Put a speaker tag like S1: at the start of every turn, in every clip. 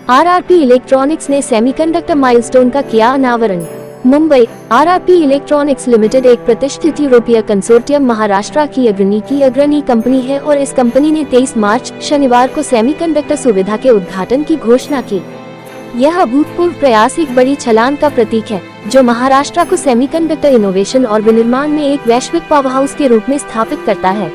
S1: RRP electronics ने semiconductor milestone का किया अनावरण। मुंबई। आरआरपी इलेक्ट्रॉनिक्स लिमिटेड एक प्रतिष्ठित यूरोपीय कंसोर्टियम महाराष्ट्र की अग्रणी कंपनी है और इस कंपनी ने 23 मार्च शनिवार को सेमीकंडक्टर सुविधा के उद्घाटन की घोषणा की। यह अभूतपूर्व प्रयास एक बड़ी छलांग का प्रतीक है, जो महाराष्ट्र को सेमीकंडक्टर इनोवेशन और विनिर्माण में एक वैश्विक पावरहाउस के रूप में स्थापित करता है।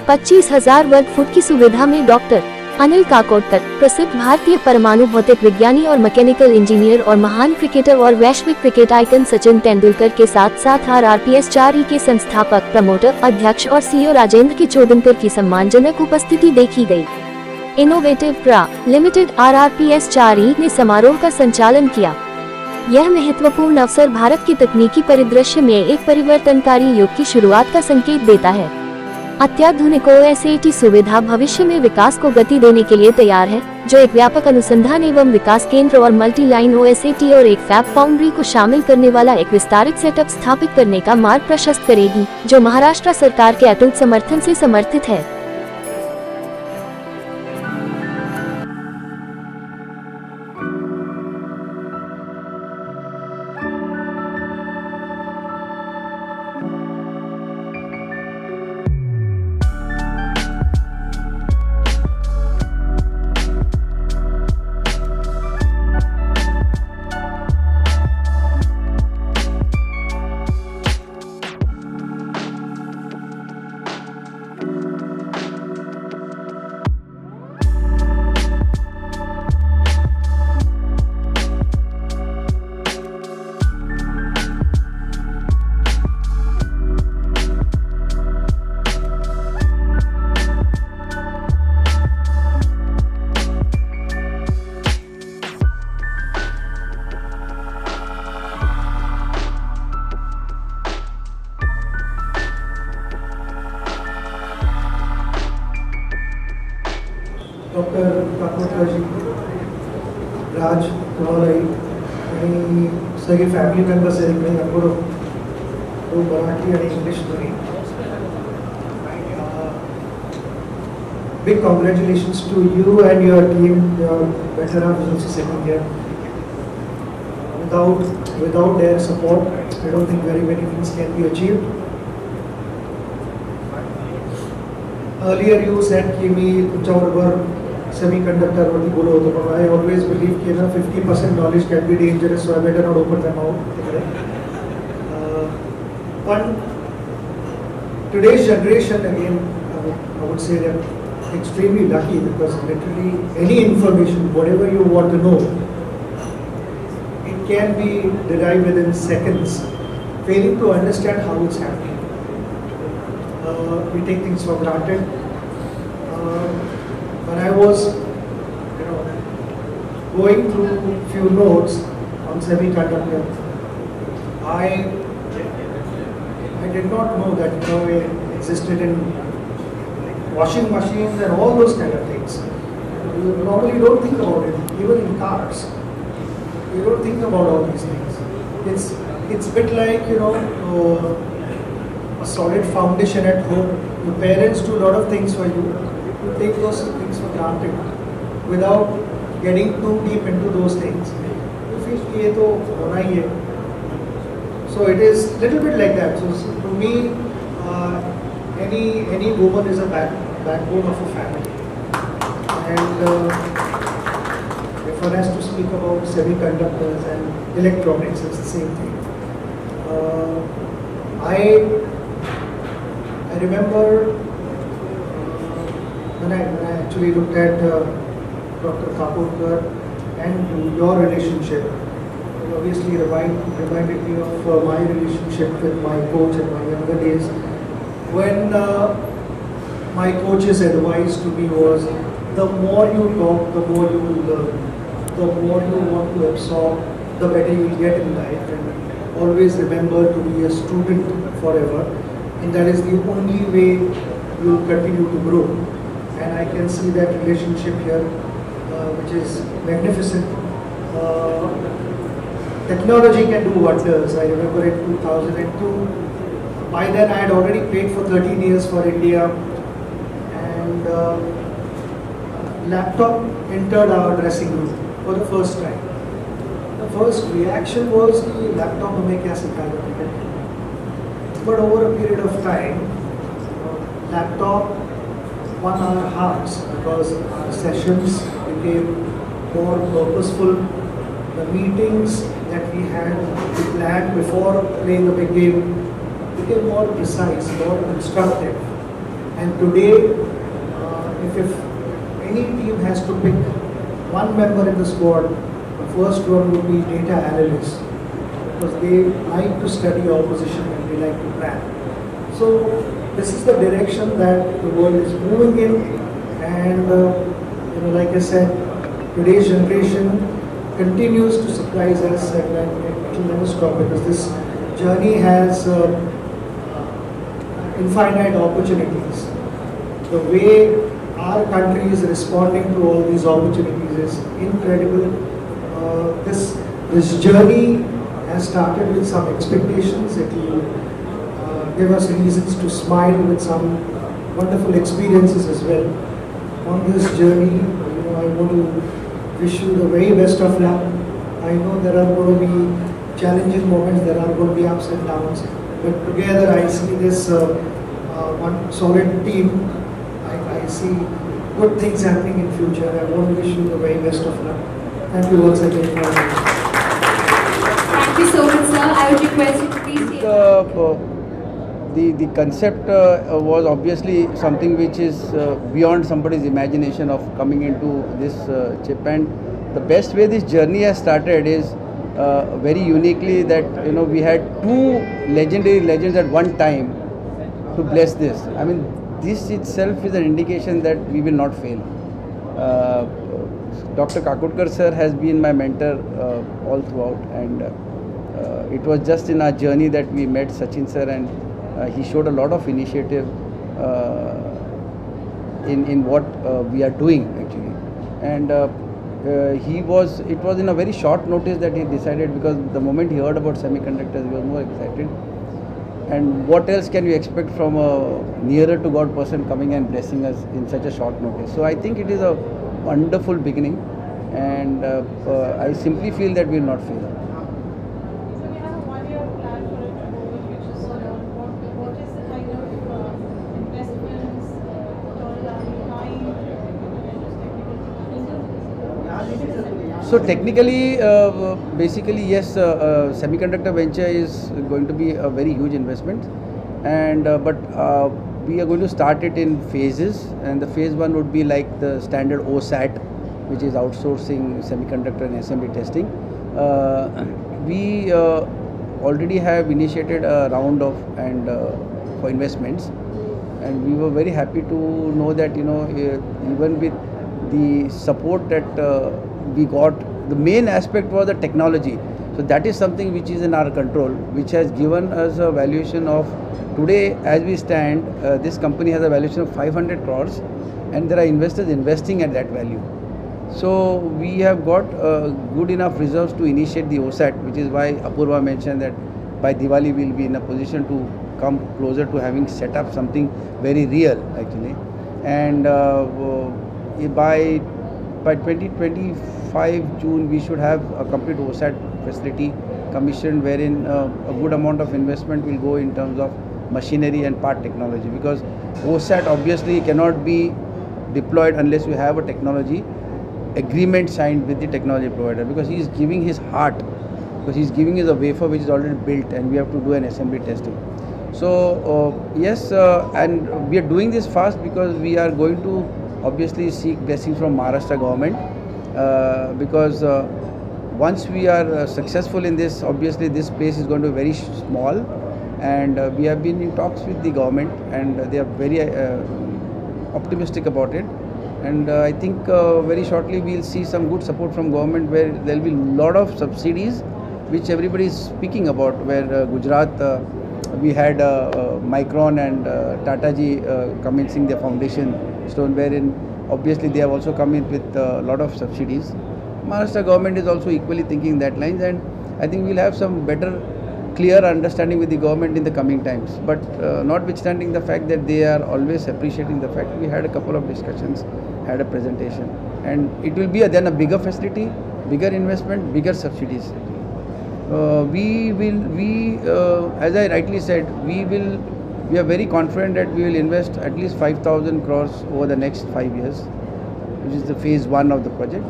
S1: 25,000 वर्ग फुट की सुविधा में डॉक्टर अनिल काकोडकर, प्रसिद्ध भारतीय परमाणु भौतिक विज्ञानी और मैकेनिकल इंजीनियर और महान क्रिकेटर और वैश्विक क्रिकेट आइकन सचिन तेंदुलकर के साथ साथ RRP S4E के संस्थापक, प्रमोटर, अध्यक्ष और CEO राजेंद्र के चोदनकर की सम्मानजनक उपस्थिति देखी गई। इनोवेटिव प्रा लिमिटेड RRP S4E ने समारोह का संचालन किया। यह महत्वपूर्ण अवसर भारत के तकनीकी परिदृश्य में एक परिवर्तनकारी युग की शुरुआत का संकेत देता है। अत्याधुनिक OSAT सुविधा भविष्य में विकास को गति देने के लिए तैयार है, जो एक व्यापक अनुसंधान एवं विकास केंद्र और मल्टी लाइन OSAT और एक फैब फाउंड्री को शामिल करने वाला एक विस्तारित सेटअप स्थापित करने का मार्ग प्रशस्त करेगी, जो महाराष्ट्र सरकार के अटूट समर्थन से समर्थित है।
S2: Dr. Kakodkar जी, राज, तुम्हारा आणि सगळे फॅमिली मेंबर्स आहेत इकडे आपण तो मराठी आणि इंग्लिश दोन्ही. Big congratulations to you and your team. Your better half is also sitting here. Without their support, I don't think very many things can be achieved. Earlier you said कि मी तुमच्याबरोबर semiconductor वरती बोलत होतो, पण I always believe कि ना 50% knowledge can be dangerous, so I better not open them out. But today's generation, again, I would say they're extremely lucky because literally any information, whatever you want to know, it can be derived within seconds. Failing to understand how it's happening, we take things for granted. When I was, going through few notes on semiconductor, I did not know that it existed in washing machines and all those kind of things. You normally don't think about it, even in cars. You don't think about all these things. It's a bit like a solid foundation at home. Your parents do a lot of things for you. You take those things for granted without getting too deep into those things. You feel कि ये तो होना ही है. So it is little bit like that. So to me, any woman is a backbone of a family. And if one has to speak about semiconductors and electronics, it's the same thing. I remember when I actually looked at Dr. Kakodkar and your relationship, it obviously reminded me of my relationship with my coach in my younger days. When my coach's advice to me was, the more you talk, the more you will learn. The more you want to absorb, the better you will get in life. And always remember to be a student forever. And that is the only way you will continue to grow. And I can see that relationship here, which is magnificent. Technology can do wonders. I remember in 2002, by then I had already played for 13 years for India, and laptop entered our dressing room. for the first time. The first reaction was the laptop हमें क्या सिखाएगा ठीक है, but over a period of time, laptop won our hearts because our sessions became more purposeful. The meetings that we planned before playing a big game became more precise, more constructive. And today, if any team has to pick one member in the squad, the first one would be data analysts, because they like to study opposition and they like to plan. So this is the direction that the world is moving in, and like I said, today's generation continues to surprise us, and it will never stop because this journey has infinite opportunities. The way our country is responding to all these opportunities is incredible. This journey has started with some expectations. It will give us reasons to smile with some wonderful experiences as well. On this journey, I want to wish you the very best of luck. I know there are going to be challenging moments, there are going to be ups and downs, but together I see this one solid team. I see good things happening in future. I want to wish you the very best of luck. Thank you once again for your
S3: Thank you so much, sir. I would request you to please take
S4: The concept was obviously something which is beyond somebody's imagination of coming into this chip, and the best way this journey has started is very uniquely that we had two legendary legends at one time to bless this. I mean, this itself is an indication that we will not fail. Dr. Kakodkar sir has been my mentor all throughout, and it was just in our journey that we met Sachin sir, and he showed a lot of initiative in what we are doing actually, and it was in a very short notice that he decided, because the moment he heard about semiconductors he was more excited. And what else can you expect from a nearer to God person coming and blessing us in such a short notice? So I think it is a wonderful beginning, and I simply feel that we will not fail.
S3: So we have a 1-year plan for it to go, which is what is the kind of investments, all are behind,
S4: So technically, basically yes, semiconductor venture is going to be a very huge investment, and but we are going to start it in phases, and the phase 1 would be like the standard OSAT, which is outsourcing semiconductor and assembly testing. We already have initiated a round of for investments, and we were very happy to know that even with the support that we got, the main aspect was the technology. So that is something which is in our control, which has given us a valuation of, today as we stand, this company has a valuation of 500 crores, and there are investors investing at that value. So we have got good enough reserves to initiate the OSAT, which is why Apurva mentioned that by Diwali we will be in a position to come closer to having set up something very real actually. And by 2025 June we should have a complete OSAT facility commissioned, wherein a good amount of investment will go in terms of machinery and part technology, because OSAT obviously cannot be deployed unless you have a technology agreement signed with the technology provider, because he is giving his heart, because he is giving us a wafer which is already built, and we have to do an assembly testing. So yes, and we are doing this fast because we are going to obviously seek blessings from Maharashtra government, because once we are successful in this, obviously this space is going to be very small, and we have been in talks with the government, and they are very optimistic about it. And I think very shortly we will see some good support from government, where there will be a lot of subsidies which everybody is speaking about, where Gujarat, we had Micron and Tata ji commencing their foundation stone, wherein obviously they have also come in with a lot of subsidies. Maharashtra government is also equally thinking that lines, and I think we will have some better clear understanding with the government in the coming times. But notwithstanding the fact that they are always appreciating the fact, we had a couple of discussions, had a presentation, and it will be then a bigger facility, bigger investment, bigger subsidies. As I rightly said, we are very confident that we will invest at least 5,000 crores over the next 5 years, which is the phase 1 of the project.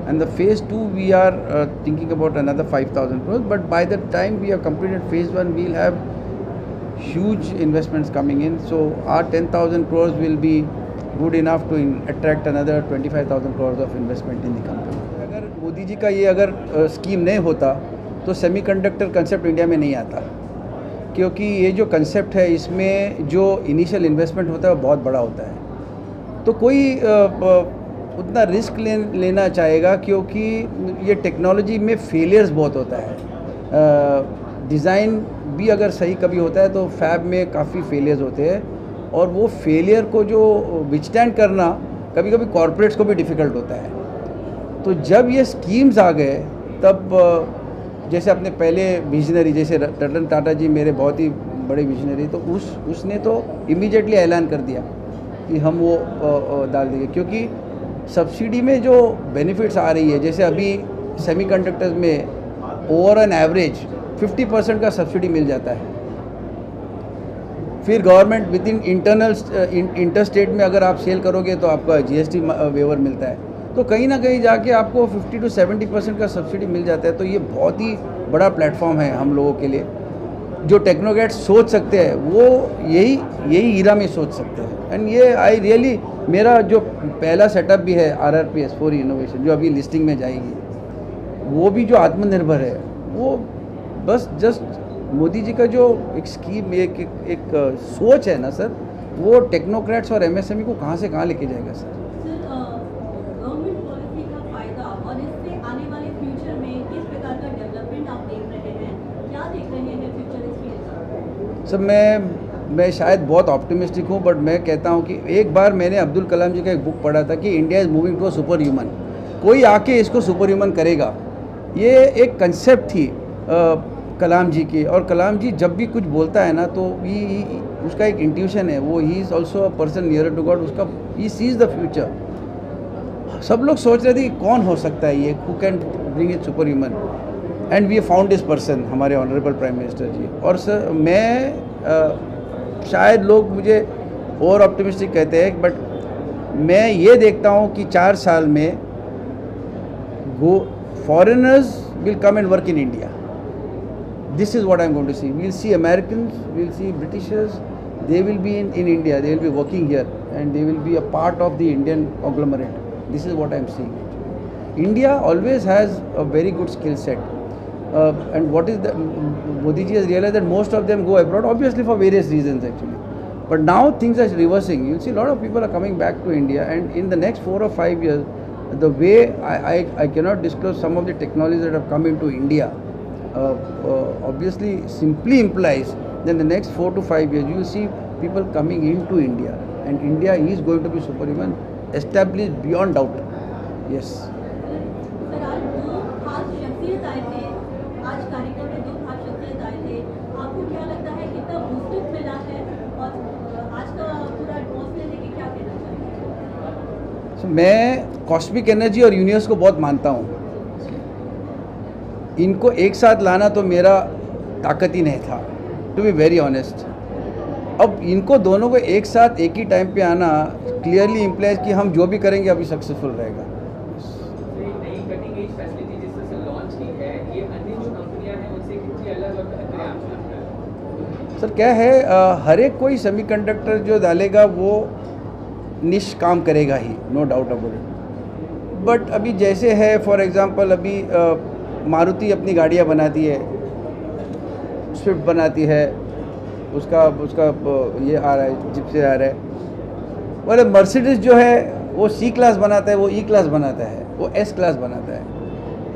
S4: And the phase 2, we are thinking about another 5,000 crores. But by the time we have completed phase 1, we will have huge investments coming in. So our 10,000 crores will be good enough to attract another 25,000 crores of investment in the company. अगर मोदी जी का ये अगर scheme नहीं होता तो semiconductor concept India में नहीं आता, क्योंकि ये जो कंसेप्ट है इसमें जो इनिशियल इन्वेस्टमेंट होता है वो बहुत बड़ा होता है। तो कोई उतना रिस्क लेना चाहेगा, क्योंकि ये टेक्नोलॉजी में फेलियर्स बहुत होता है। डिज़ाइन भी अगर सही कभी होता है तो फैब में काफ़ी फेलियर्स होते हैं, और वो फेलियर को जो विथस्टैंड करना कभी कभी कॉरपोरेट्स को भी डिफ़िकल्ट होता है। तो जब ये स्कीम्स आ गए तब जैसे अपने पहले विजनरी जैसे रतन टाटा जी मेरे बहुत ही बड़े विजनरी, तो उसने तो इमीडिएटली ऐलान कर दिया कि हम वो डाल देंगे, क्योंकि सब्सिडी में जो बेनिफिट्स आ रही है, जैसे अभी सेमीकंडक्टर्स में ओवर एन एवरेज 50% का सब्सिडी मिल जाता है। फिर government with in inter state में अगर आप सेल करोगे तो आपका जीएसटी वेवर मिलता है, तो कहीं ना कहीं जाके आपको 50 to 70% का सब्सिडी मिल जाता है। तो ये बहुत ही बड़ा प्लेटफॉर्म है हम लोगों के लिए। जो टेक्नोक्रेट्स सोच सकते हैं वो यही ईरा में सोच सकते हैं। एंड ये आई रियली, मेरा जो पहला सेटअप भी है RRP S4E इनोवेशन, जो अभी लिस्टिंग में जाएगी, वो भी जो आत्मनिर्भर है, वो बस जस्ट मोदी जी का जो एक स्कीम, एक सोच है ना सर, वो टेक्नोक्रेट्स और MSME को कहाँ से कहाँ लेके जाएगा सर।
S5: गवर्नमेंट पॉलिसी का फायदा और इससे आने वाले फ्यूचर में किस प्रकार का डेवलपमेंट आप देख रहे हैं, क्या देख रहे हैं फ्यूचर इसमें?
S4: सर मैं शायद बहुत ऑप्टिमिस्टिक हूँ, बट मैं कहता हूँ कि एक बार मैंने अब्दुल कलाम जी का एक बुक पढ़ा था कि India is moving to a super human, कोई आके इसको सुपर ह्यूमन करेगा। ये एक कंसेप्ट थी कलाम जी की, और कलाम जी जब भी कुछ बोलता है ना तो उसका एक इंट्यूशन है, वो ही is also a person near to God, उसका ही सीज द फ्यूचर। सब लोग सोच रहे थे कि कौन हो सकता है ये, who can bring it super human, and we found this person, हमारे ऑनरेबल प्राइम मिनिस्टर जी। और सर मैं शायद लोग मुझे ओवर ऑप्टिमिस्टिक कहते हैं, बट मैं ये देखता हूँ कि 4 साल में foreigners will come and work in India. This is what I am going to see. We will see Americans, we will see Britishers, they will be in India, they will be working here, and they will be a part of the Indian conglomerate. This is what I am seeing. India always has a very good skill set. And what is the, Modi ji has realized that most of them go abroad, obviously for various reasons actually. But now things are reversing. You will see a lot of people are coming back to India, and in the next 4 or 5 years, the way I cannot disclose some of the technologies that have come into India, obviously simply implies that the next 4 to 5 years you will see people coming into India, and India is going to be superhuman, established beyond doubt. Yes.
S5: Sir आज 2 खास शख्सियत आए थे, आज कार्यक्रम में 2 खास शख्सियत आए थे, आपको क्या लगता है कितना बूस्टअप मिला है, और आज का पूरा एटमॉस्फेयर लेके क्या कहना चाहिए?
S4: So, मैं कॉस्मिक एनर्जी और यूनिवर्स को बहुत मानता हूँ। इनको एक साथ लाना तो मेरा ताकत ही नहीं था, टू बी वेरी ऑनेस्ट। अब इनको दोनों को एक साथ एक ही टाइम पे आना क्लियरली इम्प्लाइज कि हम जो भी करेंगे अभी सक्सेसफुल रहेगा।
S6: नई कटिंग एज फैसिलिटी जिस तरह से लॉन्च की है, ये अन्य जो कंपनियां हैं उनसे कितनी अलग और बेहतर आप लगता है?
S4: सर क्या है, हर एक कोई सेमीकंडक्टर जो डालेगा वो निश काम करेगा ही, no doubt about it. But अभी जैसे है, फॉर एग्जांपल अभी मारुति अपनी गाड़ियाँ बनाती है, स्विफ्ट बनाती है, उसका ये आ रहा है, जिप से आ रहा है। और मर्सिडीज जो है वो C क्लास बनाता है, वो E क्लास बनाता है, वो S क्लास बनाता है।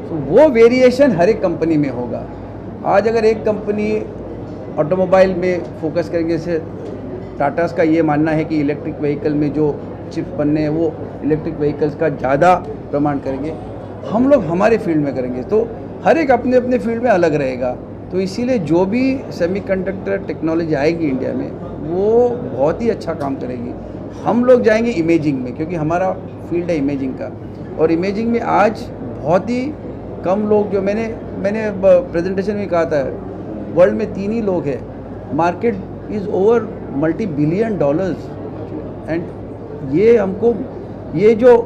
S4: तो वो वेरिएशन हर एक कंपनी में होगा। आज अगर एक कंपनी ऑटोमोबाइल में फोकस करेंगे, जैसे टाटास का ये मानना है कि इलेक्ट्रिक व्हीकल में जो चिप्स बनने हैं वो इलेक्ट्रिक व्हीकल्स का ज़्यादा प्रमाण करेंगे, हम लोग हमारे फील्ड में करेंगे। तो हर एक अपने अपने फील्ड में अलग रहेगा। तो इसीलिए जो भी सेमीकंडक्टर टेक्नोलॉजी आएगी इंडिया में वो बहुत ही अच्छा काम करेगी। हम लोग जाएंगे इमेजिंग में, क्योंकि हमारा फील्ड है इमेजिंग का, और इमेजिंग में आज बहुत ही कम लोग, जो मैंने प्रेजेंटेशन में कहा था, वर्ल्ड में 3 ही लोग हैं, market is over $multi-billion, and ये हमको ये जो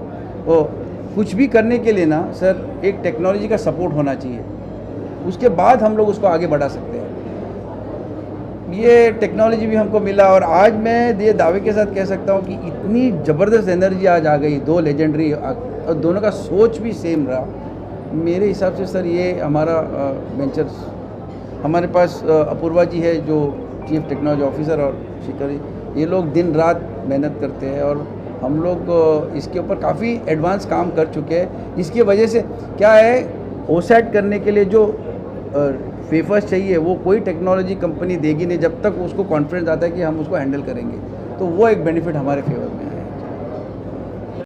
S4: कुछ भी करने के लिए ना सर एक टेक्नोलॉजी का सपोर्ट होना चाहिए, उसके बाद हम लोग उसको आगे बढ़ा सकते हैं। ये टेक्नोलॉजी भी हमको मिला, और आज मैं ये दावे के साथ कह सकता हूँ कि इतनी ज़बरदस्त एनर्जी आज आ गई, 2 लेजेंडरी, और दोनों का सोच भी सेम रहा। मेरे हिसाब से सर ये हमारा वेंचर्स, हमारे पास अपूर्वा जी है जो चीफ टेक्नोलॉजी ऑफिसर, और शिखर, ये लोग दिन रात मेहनत करते हैं, और हम लोग इसके ऊपर काफ़ी एडवांस काम कर चुके हैं। इसकी वजह से क्या है, ओसेट करने के लिए जो वेफर्स चाहिए वो कोई टेक्नोलॉजी कंपनी देगी नहीं जब तक उसको कॉन्फिडेंस आता है कि हम उसको हैंडल करेंगे, तो वो एक बेनिफिट हमारे फेवर में है।